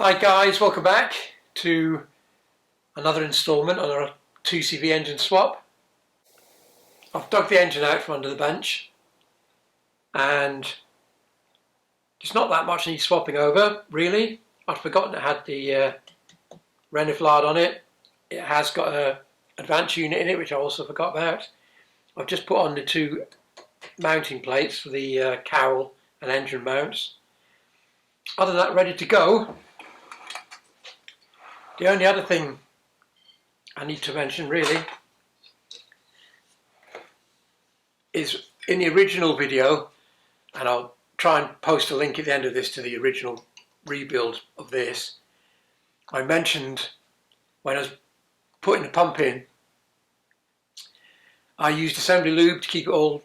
Hi guys, welcome back to another instalment on our 2CV engine swap. I've dug the engine out from under the bench and there's not that much needs swapping over really. I'd forgotten it had the Reniflard on it. It has got an advanced unit in it, which I also forgot about. I've just put on the two mounting plates for the cowl and engine mounts. Other than that, ready to go. The only other thing I need to mention really is in the original video, and I'll try and post a link at the end of this to the original rebuild of this, I mentioned when I was putting the pump in, I used assembly lube to keep it all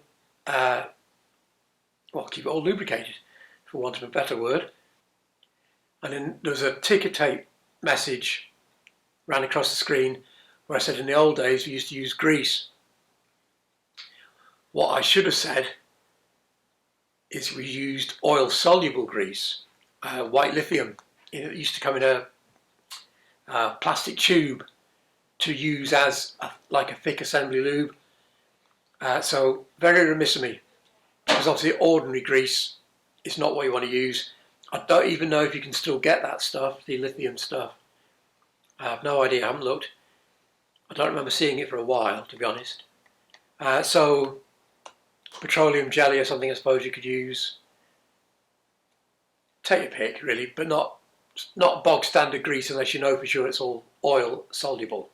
lubricated, for want of a better word. And then there was a ticker tape message ran across the screen where I said in the old days we used to use grease. What I should have said is we used oil soluble grease, white lithium. It used to come in a plastic tube to use as like a thick assembly lube. So very remiss of me, because obviously ordinary grease is not what you want to use. I don't even know if you can still get that stuff, the lithium stuff. I have no idea, I haven't looked. I don't remember seeing it for a while, to be honest. So petroleum jelly or something I suppose you could use. Take your pick really, but not bog standard grease unless you know for sure it's all oil soluble.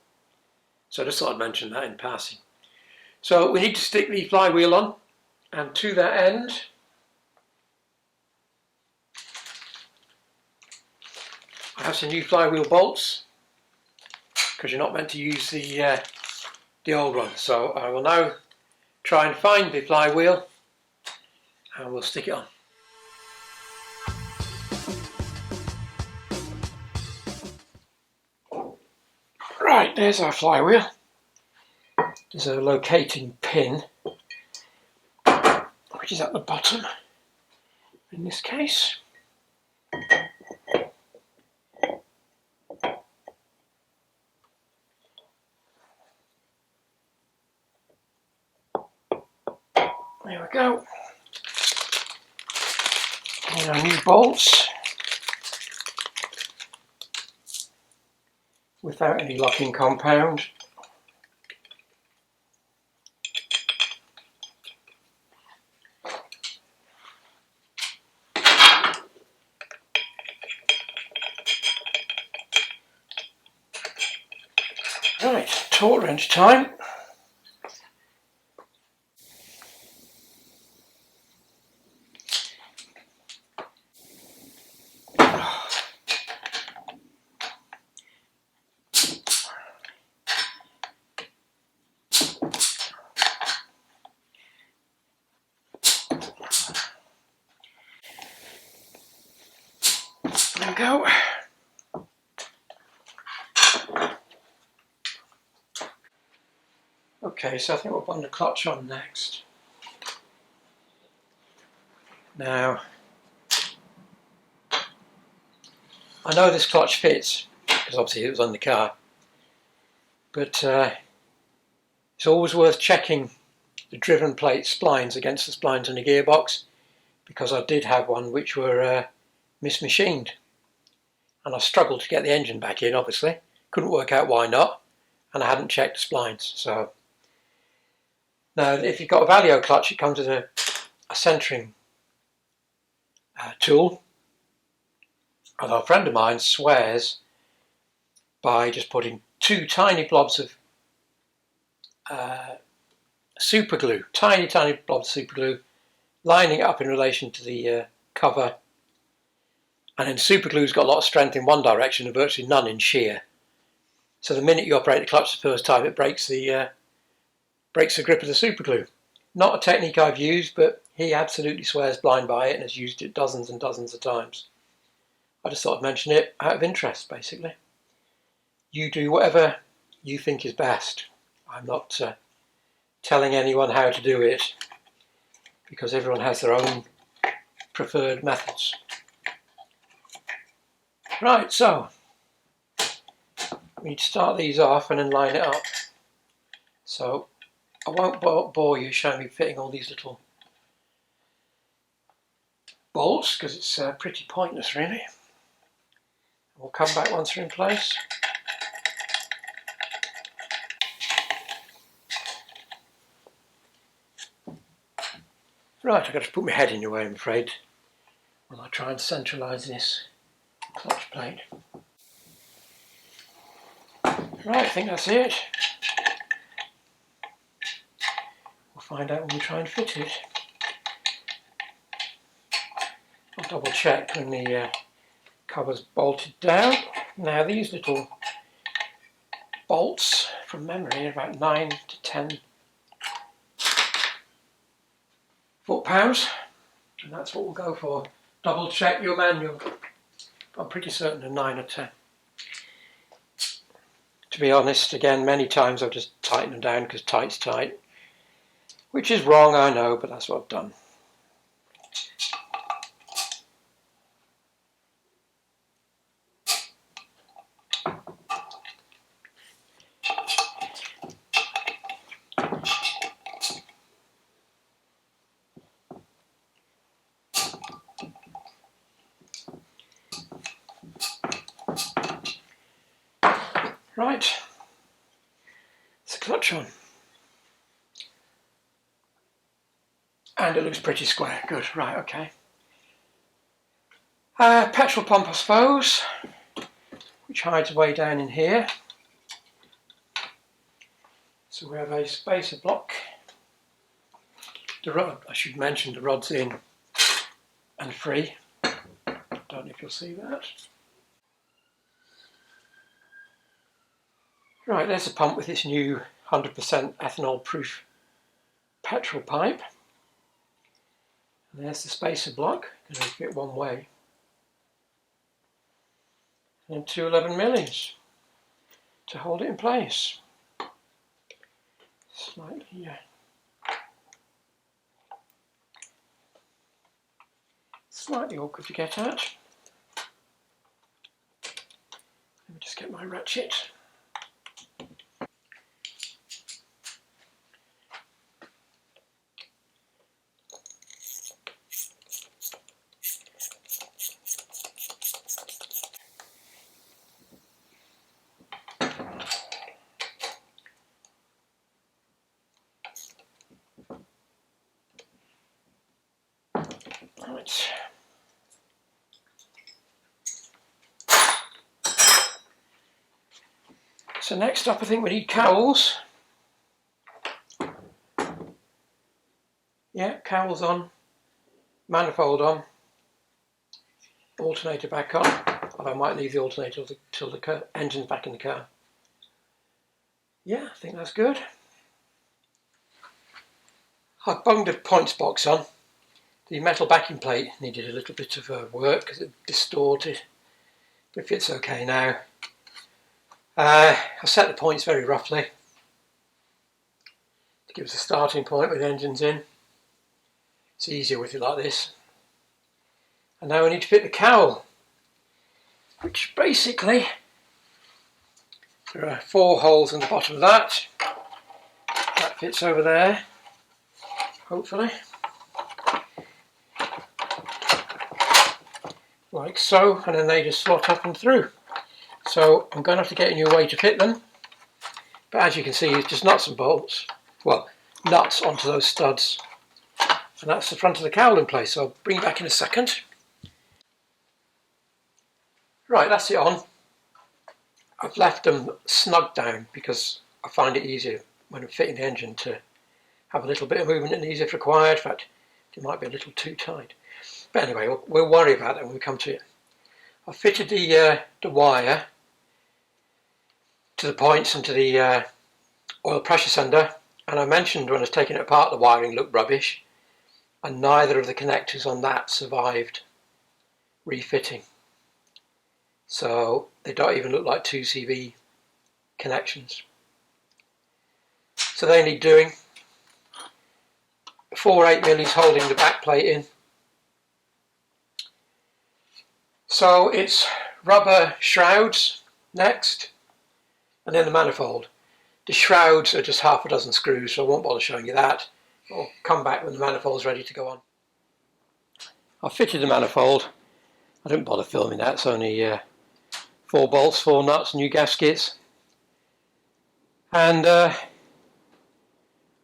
So I just thought I'd mention that in passing. So we need to stick the flywheel on, and to that end I have some new flywheel bolts, because you're not meant to use the old one. So I will now try and find the flywheel and we'll stick it on. Right, there's our flywheel. There's a locating pin which is at the bottom in this case. There we go. And our new bolts without any locking compound. Right, torque wrench time. There we go. Okay, so I think we'll put the clutch on next. Now, I know this clutch fits, because obviously it was on the car, but it's always worth checking the driven plate splines against the splines on the gearbox, because I did have one which were mismachined, and I struggled to get the engine back in, obviously. Couldn't work out why not, and I hadn't checked the splines. So now, if you've got a Valio clutch, it comes with a centering tool. Although a friend of mine swears by just putting two tiny blobs of super glue, tiny blobs of super glue, lining it up in relation to the cover, and then super glue's got a lot of strength in one direction and virtually none in shear. So the minute you operate the clutch the first time, it breaks the grip of the super glue. Not a technique I've used, but he absolutely swears blind by it and has used it dozens and dozens of times. I just thought I'd mention it out of interest, basically. You do whatever you think is best. I'm not telling anyone how to do it, because everyone has their own preferred methods. Right, so we need to start these off and then line it up. So I won't bore you showing me fitting all these little bolts because it's pretty pointless really. We'll come back once they're in place. Right, I've got to put my head in your way, I'm afraid, while I try and centralise this clutch plate. Right, I think that's it. We'll find out when we try and fit it. I'll double check when the cover's bolted down. Now these little bolts, from memory, are about 9 to 10 foot-pounds, and that's what we'll go for. Double check your manual. I'm pretty certain they're 9 or 10. To be honest, again, many times I've just tightened them down because tight's tight, which is wrong, I know, but that's what I've done. Right, it's the clutch on. And it looks pretty square, good, right, okay. Petrol pump, I suppose, which hides way down in here. So we have a spacer block. The rod, I should mention, the rod's in and free. Don't know if you'll see that. Right, there's a pump with this new 100% ethanol proof petrol pipe. And there's the spacer block, going to fit one way. And 2 11mm to hold it in place. Slightly awkward to get at. Let me just get my ratchet. Right. So next up I think we need cowls. Yeah, cowls on, manifold on, alternator back on, and I might leave the alternator till the engine's back in the car. Yeah, I think that's good. I've bunged a points box on. The metal backing plate needed a little bit of work because it distorted, but it fits okay now. I set the points very roughly to give us a starting point with engines in. It's easier with it like this. And now we need to fit the cowl, which basically, there are 4 holes in the bottom of that. That fits over there, hopefully. Like so, and then they just slot up and through. So I'm going to have to get a new way to fit them. But as you can see, it's just nuts and bolts. Well, nuts onto those studs. And that's the front of the cowl in place, so I'll bring it back in a second. Right, that's it on. I've left them snug down because I find it easier when I'm fitting the engine to have a little bit of movement in these if required. In fact, it might be a little too tight. But anyway, we'll worry about that when we come to it. I've fitted the wire to the points and to the oil pressure sender, and I mentioned when I was taking it apart the wiring looked rubbish, and neither of the connectors on that survived refitting. So they don't even look like 2CV connections. So they need doing. 4 8mm holding the back plate in. So it's rubber shrouds next, and then the manifold. The shrouds are just half a dozen screws, so I won't bother showing you that. I'll come back when the manifold's ready to go on. I've fitted the manifold. I didn't bother filming that, it's only 4 bolts, 4 nuts, new gaskets. And I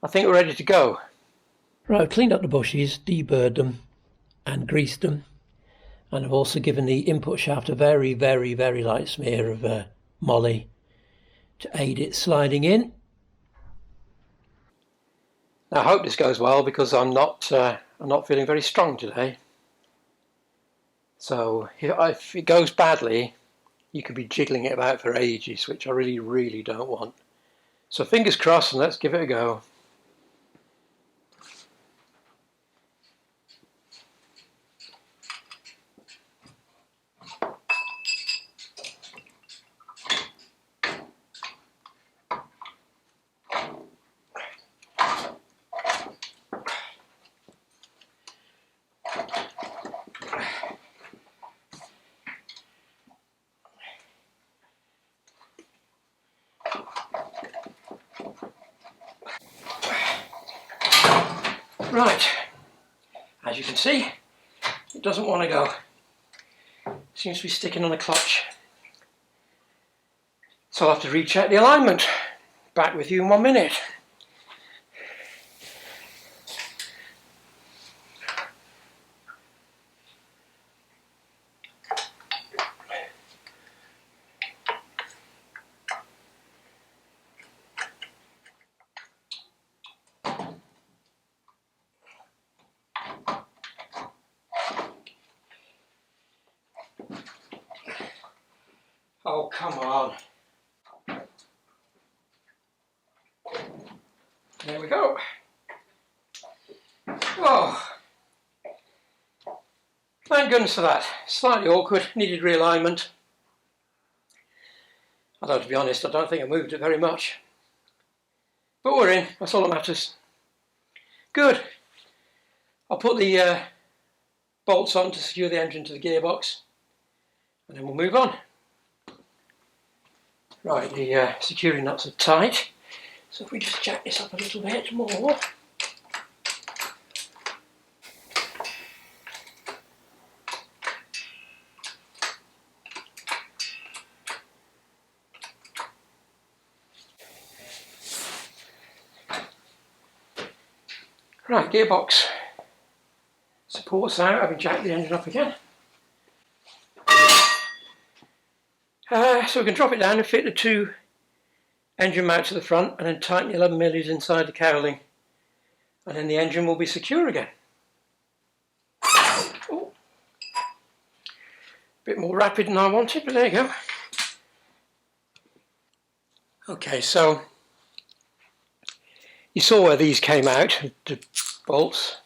think we're ready to go. Right, I've cleaned up the bushes, deburred them and greased them. And I've also given the input shaft a very, very, very light smear of moly to aid it sliding in. Now I hope this goes well because I'm not feeling very strong today. So if it goes badly, you could be jiggling it about for ages, which I really, really don't want. So fingers crossed, and let's give it a go. Right, as you can see, it doesn't want to go. Seems to be sticking on a clutch. So I'll have to recheck the alignment. Back with you in 1 minute. Oh, come on. There we go. Oh, thank goodness for that. Slightly awkward, needed realignment. Although to be honest, I don't think I moved it very much. But we're in, that's all that matters. Good. I'll put the bolts on to secure the engine to the gearbox, and then we'll move on. Right, the securing nuts are tight, so if we just jack this up a little bit more. Right, gearbox supports out, having jacked the engine up again. So we can drop it down and fit the 2 engine mounts to the front and then tighten the 11mm inside the cowling, and then the engine will be secure again. Oh, bit more rapid than I wanted, but there you go. Okay, so you saw where these came out, the bolts,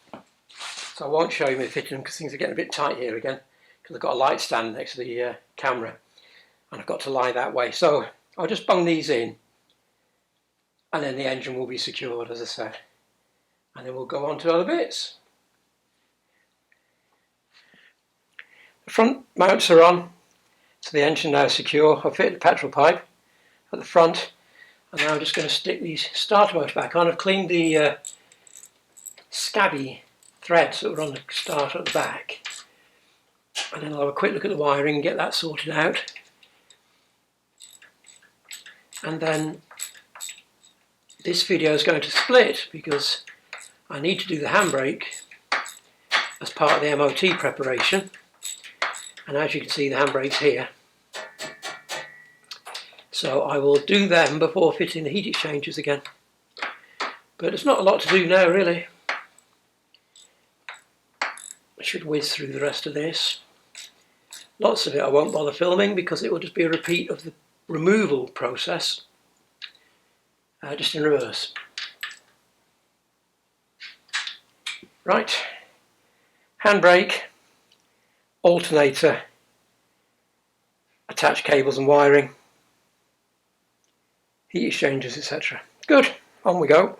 so I won't show you me fitting them because things are getting a bit tight here again, because I've got a light stand next to the camera and I've got to lie that way. So I'll just bung these in and then the engine will be secured, as I said, and then we'll go on to other bits. The front mounts are on, so the engine now is secure. I've fitted the petrol pipe at the front, and now I'm just going to stick these starter motors back on. I've cleaned the scabby threads that were on the starter at the back, and then I'll have a quick look at the wiring and get that sorted out. And then this video is going to split because I need to do the handbrake as part of the MOT preparation, and as you can see the handbrake's here, so I will do them before fitting the heat exchangers again. But there's not a lot to do now really. I should whiz through the rest of this. Lots of it I won't bother filming because it will just be a repeat of the removal process, just in reverse. Right, handbrake, alternator, attached cables and wiring, heat exchangers, etc. Good, on we go.